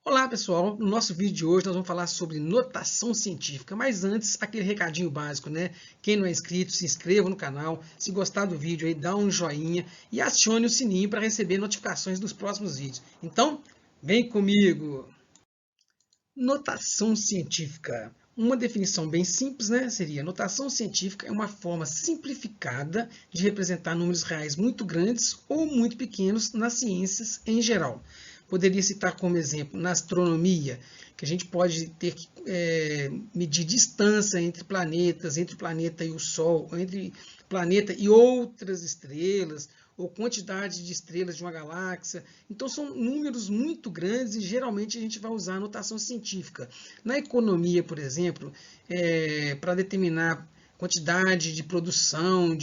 Olá pessoal, no nosso vídeo de hoje nós vamos falar sobre notação científica, mas antes aquele recadinho básico, né? Quem não é inscrito, se inscreva no canal, se gostar do vídeo aí, dá um joinha e acione o sininho para receber notificações dos próximos vídeos. Então, vem comigo! Notação científica. Uma definição bem simples, né? Seria: notação científica é uma forma simplificada de representar números reais muito grandes ou muito pequenos nas ciências em geral. Poderia citar como exemplo na astronomia, que a gente pode ter que medir distância entre planetas, entre o planeta e o Sol, entre planeta e outras estrelas, ou quantidade de estrelas de uma galáxia. Então são números muito grandes e geralmente a gente vai usar a notação científica. Na economia, por exemplo, para determinar quantidade de produção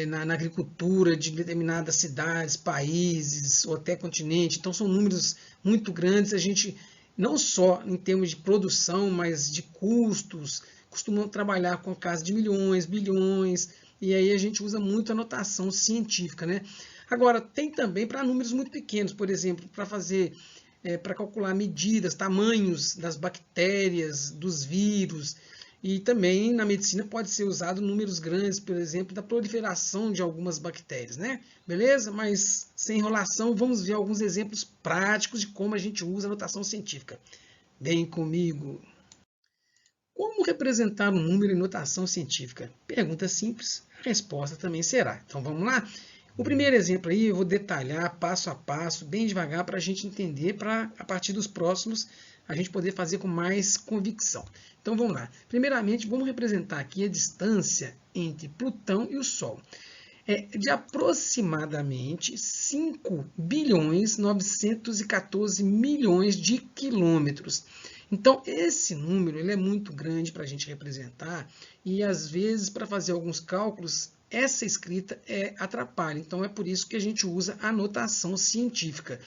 na agricultura de determinadas cidades, países ou até continente. Então são números muito grandes. A gente, não só em termos de produção, mas de custos, costumam trabalhar com casa de milhões, bilhões, e aí a gente usa muito a notação científica, né? Agora, tem também para números muito pequenos, por exemplo, para calcular medidas, tamanhos das bactérias, dos vírus, e também na medicina pode ser usado números grandes, por exemplo, da proliferação de algumas bactérias, né? Beleza? Mas sem enrolação, vamos ver alguns exemplos práticos de como a gente usa a notação científica. Vem comigo! Como representar um número em notação científica? Pergunta simples, a resposta também será. Então vamos lá? O primeiro exemplo aí eu vou detalhar passo a passo, bem devagar, para a gente entender, para a partir dos próximos a gente poder fazer com mais convicção. Então vamos lá. Primeiramente, vamos representar aqui a distância entre Plutão e o Sol. É de aproximadamente 5 bilhões 914 milhões de quilômetros. Então, esse número ele é muito grande para a gente representar e, às vezes, para fazer alguns cálculos, essa escrita atrapalha. Então, é por isso que a gente usa a notação científica.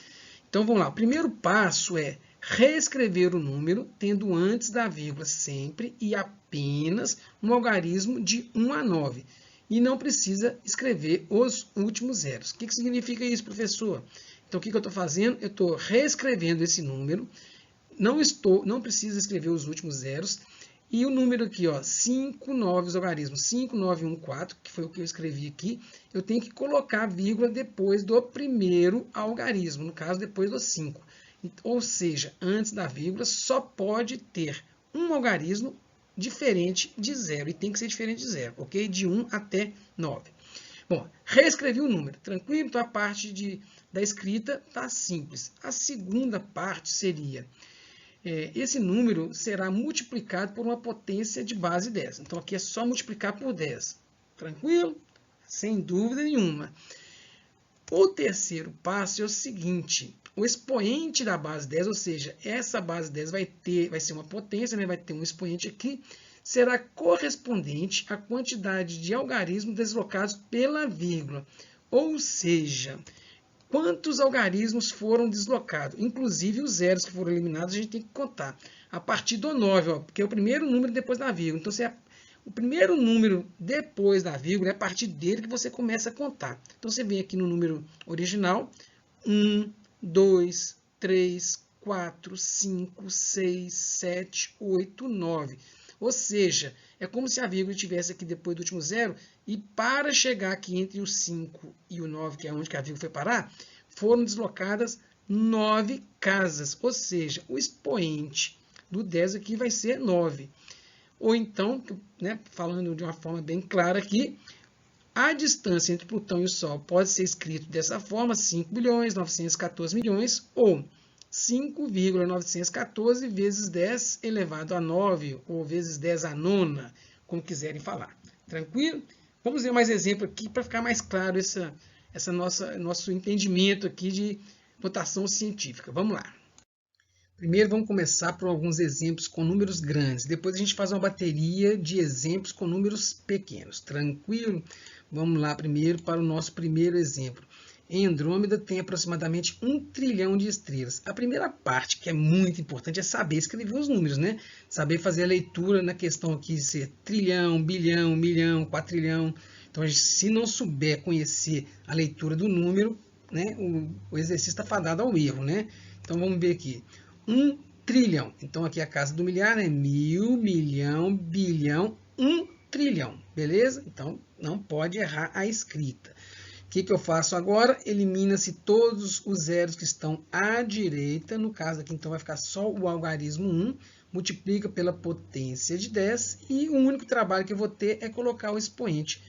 Então, vamos lá. O primeiro passo é reescrever o número, tendo antes da vírgula sempre e apenas um algarismo de 1 a 9. E não precisa escrever os últimos zeros. O que significa isso, professor? Então, o que eu estou fazendo? Eu estou reescrevendo esse número. Não precisa escrever os últimos zeros. E o número aqui, ó, 5 noves algarismos, 5914, que foi o que eu escrevi aqui, eu tenho que colocar vírgula depois do primeiro algarismo, no caso, depois do 5. Ou seja, antes da vírgula só pode ter um algarismo diferente de zero, e tem que ser diferente de zero, ok? De 1 até 9. Bom, reescrevi o número, tranquilo? Então a parte da escrita está simples. A segunda parte seria: esse número será multiplicado por uma potência de base 10. Então, aqui é só multiplicar por 10. Tranquilo? Sem dúvida nenhuma. O terceiro passo é o seguinte: o expoente da base 10, ou seja, essa base 10 vai ser uma potência, né? Vai ter um expoente aqui, será correspondente à quantidade de algarismos deslocados pela vírgula. Ou seja, quantos algarismos foram deslocados, inclusive os zeros que foram eliminados, a gente tem que contar a partir do 9, ó, porque é o primeiro número depois da vírgula. Então, se é o primeiro número depois da vírgula, é a partir dele que você começa a contar. Então, você vem aqui no número original: 1, 2, 3, 4, 5, 6, 7, 8, 9. Ou seja, é como se a vírgula estivesse aqui depois do último zero, e para chegar aqui entre o 5 e o 9, que é onde a vírgula foi parar, foram deslocadas 9 casas. Ou seja, o expoente do 10 aqui vai ser 9. Ou então, né, falando de uma forma bem clara aqui, a distância entre Plutão e o Sol pode ser escrito dessa forma: 5 bilhões 914 milhões, ou 5,914 vezes 10 elevado a 9, ou vezes 10 a nona, como quiserem falar. Tranquilo? Vamos ver mais exemplo aqui para ficar mais claro nosso entendimento aqui de notação científica. Vamos lá. Primeiro vamos começar por alguns exemplos com números grandes. Depois a gente faz uma bateria de exemplos com números pequenos. Tranquilo? Vamos lá primeiro para o nosso primeiro exemplo. Em Andrômeda tem aproximadamente 1 trilhão de estrelas. A primeira parte, que é muito importante, é saber escrever os números, né? Saber fazer a leitura na questão aqui de ser trilhão, bilhão, milhão, quatrilhão. Então, se não souber conhecer a leitura do número, né, o exercício está fadado ao erro, né? Então, vamos ver aqui. 1 trilhão. Então, aqui a casa do milhar é 1000, milhão, bilhão, 1 trilhão. Beleza? Então, não pode errar a escrita. O que eu faço agora? Elimina-se todos os zeros que estão à direita. No caso aqui, então, vai ficar só o algarismo 1. Multiplica pela potência de 10. E o único trabalho que eu vou ter é colocar o expoente.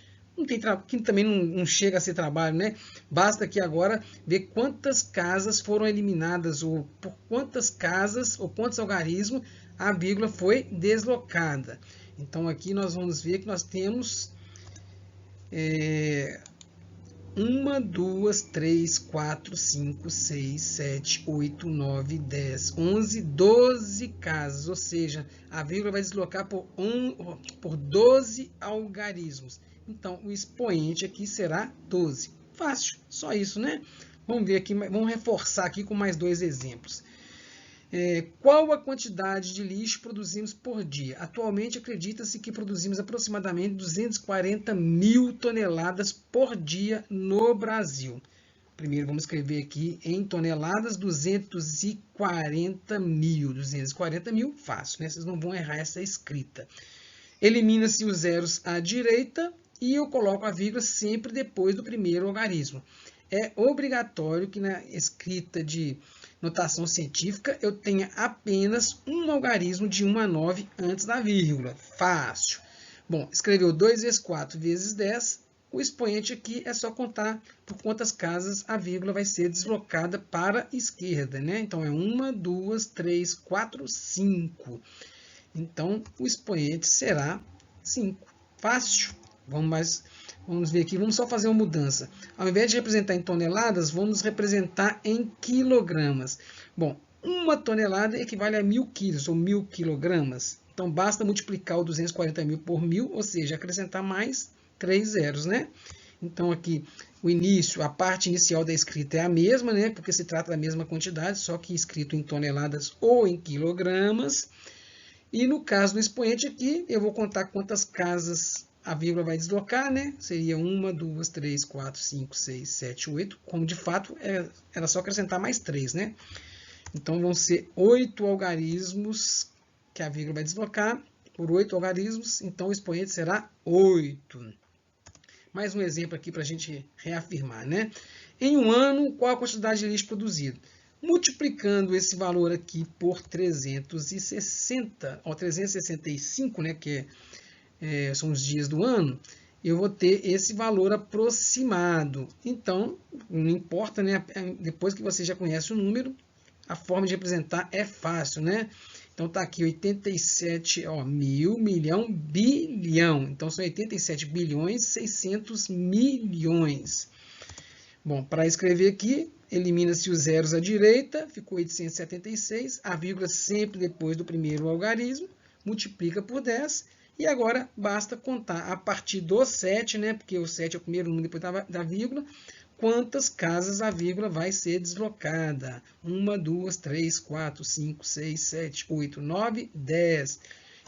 Que também não chega a ser trabalho, né? Basta aqui agora ver quantas casas foram eliminadas, ou por quantas casas, ou quantos algarismos a vírgula foi deslocada. Então, aqui nós vamos ver que nós temos 1, 2, 3, 4, 5, 6, 7, 8, 9, 10, 11, 12 casas. Ou seja, a vírgula vai deslocar por 12 algarismos. Então, o expoente aqui será 12. Fácil, só isso, né? Vamos ver aqui, vamos reforçar aqui com mais 2 exemplos. Qual a quantidade de lixo produzimos por dia? Atualmente, acredita-se que produzimos aproximadamente 240 mil toneladas por dia no Brasil. Primeiro, vamos escrever aqui em toneladas, 240 mil. 240 mil, fácil, né? Vocês não vão errar essa escrita. Elimina-se os zeros à direita e eu coloco a vírgula sempre depois do primeiro algarismo. É obrigatório que na escrita de notação científica eu tenha apenas um algarismo de 1 a 9 antes da vírgula. Fácil. Bom, escreveu 2 vezes 4 vezes 10. O expoente aqui é só contar por quantas casas a vírgula vai ser deslocada para a esquerda, né? Então, é 1, 2, 3, 4, 5. Então, o expoente será 5. Fácil. Vamos ver aqui, vamos só fazer uma mudança. Ao invés de representar em toneladas, vamos representar em quilogramas. Bom, 1 tonelada equivale a 1000 quilos, ou 1000 quilogramas. Então, basta multiplicar o 240 mil por 1000, ou seja, acrescentar mais 3 zeros, né? Então, aqui, o início, a parte inicial da escrita é a mesma, né? Porque se trata da mesma quantidade, só que escrito em toneladas ou em quilogramas. E no caso do expoente aqui, eu vou contar quantas casas a vírgula vai deslocar, né? Seria 1, 2, 3, 4, 5, 6, 7, 8. Como de fato era só acrescentar mais 3, né? Então vão ser 8 algarismos que a vírgula vai deslocar por 8 algarismos. Então o expoente será 8. Mais um exemplo aqui para a gente reafirmar, né? Em um ano, qual a quantidade de lixo produzido? Multiplicando esse valor aqui por 360, ou 365, né? Que são os dias do ano, eu vou ter esse valor aproximado. Então, não importa, né? Depois que você já conhece o número, a forma de representar é fácil, né? Então, está aqui 87, mil, milhão, bilhão. Então, são 87 bilhões, 600 milhões. Bom, para escrever aqui, elimina-se os zeros à direita, ficou 876, a vírgula sempre depois do primeiro algarismo, multiplica por 10, e agora basta contar a partir do 7, né, porque o 7 é o primeiro número depois da vírgula, quantas casas a vírgula vai ser deslocada. 1, 2, 3, 4, 5, 6, 7, 8, 9, 10.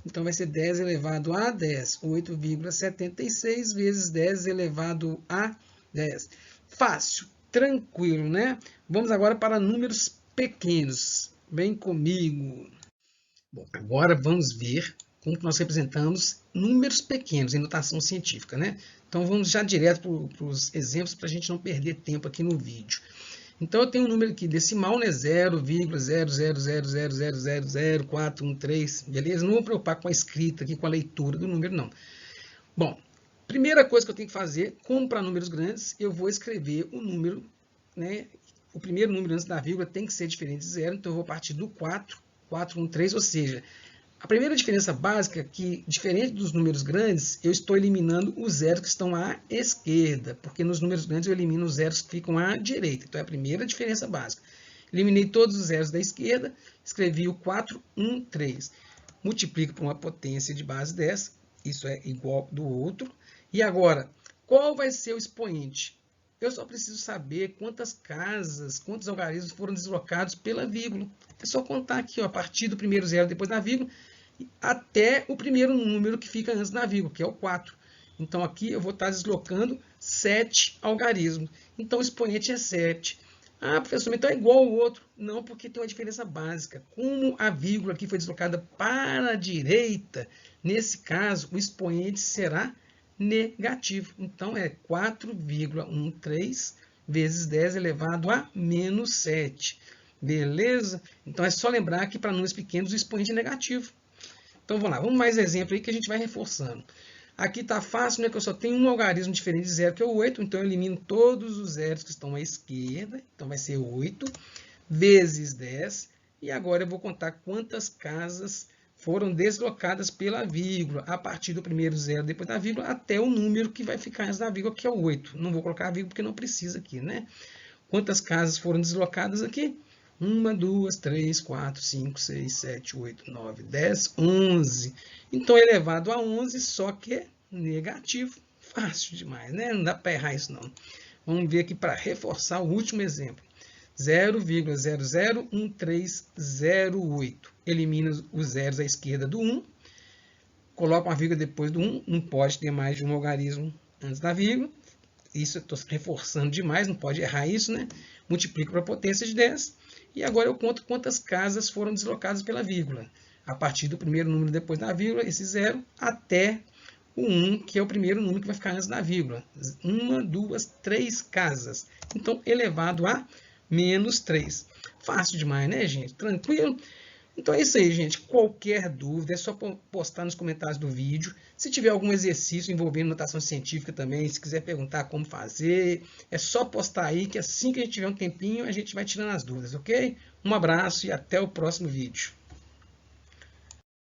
Então, vai ser 10 elevado a 10. 8,76 vezes 10 elevado a 10. Fácil, tranquilo, né? Vamos agora para números pequenos. Vem comigo. Bom, agora vamos ver como nós representamos números pequenos em notação científica, né? Então, vamos já direto para os exemplos para a gente não perder tempo aqui no vídeo. Então, eu tenho um número aqui decimal, né? 0,000000413, beleza? Não vou preocupar com a escrita aqui, com a leitura do número, não. Bom, primeira coisa que eu tenho que fazer, como para números grandes, eu vou escrever o número, né? O primeiro número antes da vírgula tem que ser diferente de zero, então eu vou partir do 413, ou seja, a primeira diferença básica é que, diferente dos números grandes, eu estou eliminando os zeros que estão à esquerda, porque nos números grandes eu elimino os zeros que ficam à direita. Então, é a primeira diferença básica. Eliminei todos os zeros da esquerda, escrevi o 413. Multiplico por uma potência de base 10, isso é igual do outro. E agora, qual vai ser o expoente? Eu só preciso saber quantas casas, quantos algarismos foram deslocados pela vírgula. É só contar aqui, a partir do primeiro zero depois da vírgula, até o primeiro número que fica antes da vírgula, que é o 4. Então, aqui eu vou estar deslocando 7 algarismos. Então, o expoente é 7. Ah, professor, então é igual ao outro. Não, porque tem uma diferença básica. Como a vírgula aqui foi deslocada para a direita, nesse caso, o expoente será negativo. Então, é 4,13 vezes 10 elevado a menos 7. Beleza? Então, é só lembrar que para números pequenos o expoente é negativo. Então, vamos lá. Vamos mais exemplo aí que a gente vai reforçando. Aqui está fácil, né, que eu só tenho um algarismo diferente de zero, que é o 8. Então, eu elimino todos os zeros que estão à esquerda. Então, vai ser 8 vezes 10. E agora eu vou contar quantas casas foram deslocadas pela vírgula, a partir do primeiro zero depois da vírgula, até o número que vai ficar antes da vírgula, que é o 8. Não vou colocar a vírgula porque não precisa aqui, né? Quantas casas foram deslocadas aqui? 1, 2, 3, 4, 5, 6, 7, 8, 9, 10, 11. Então, elevado a 11, só que negativo. Fácil demais, né? Não dá para errar isso, não. Vamos ver aqui para reforçar o último exemplo. 0,001308. Elimina os zeros à esquerda do 1. Coloca uma vírgula depois do 1. Não pode ter mais de um algarismo antes da vírgula. Isso eu estou reforçando demais, não pode errar isso, né? Multiplico para a potência de 10. E agora eu conto quantas casas foram deslocadas pela vírgula. A partir do primeiro número depois da vírgula, esse 0, até o 1, que é o primeiro número que vai ficar antes da vírgula. 1, 2, 3 casas. Então, elevado a menos 3. Fácil demais, né, gente? Tranquilo? Então é isso aí, gente. Qualquer dúvida é só postar nos comentários do vídeo. Se tiver algum exercício envolvendo notação científica também, se quiser perguntar como fazer, é só postar aí que assim que a gente tiver um tempinho, a gente vai tirando as dúvidas, ok? Um abraço e até o próximo vídeo.